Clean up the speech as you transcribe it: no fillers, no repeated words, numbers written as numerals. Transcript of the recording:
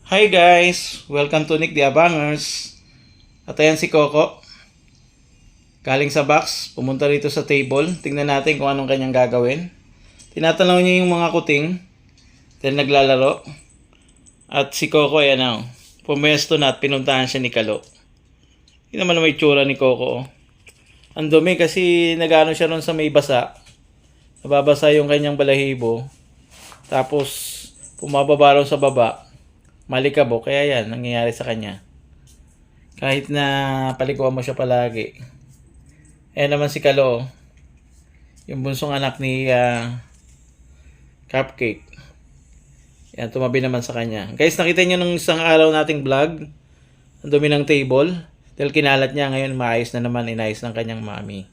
Hi guys! Welcome to Nick the Abangers. At ayan si Coco. Galing sa box, pumunta rito sa table. Tingnan natin kung anong kanyang gagawin. Tinatanaw niya yung mga kuting. Then naglalaro. At si Coco ayan na. Pumesto na at pinuntahan siya ni Kalo. Hindi naman may tsura ni Coco. Ang dumi kasi nagano siya ron sa may basa. Nababasa yung kanyang balahibo. Tapos pumababa ron sa baba. Malikabok, kaya yan, nangyayari sa kanya. Kahit na palikuan mo siya palagi. Ayan naman si Kalo, yung bunsong anak ni Cupcake. Yan, tumabi naman sa kanya. Guys, nakita nyo nung isang araw nating vlog, ang dumi ng table. Dahil kinalat niya, ngayon maayos na naman, inayos ng kanyang mami.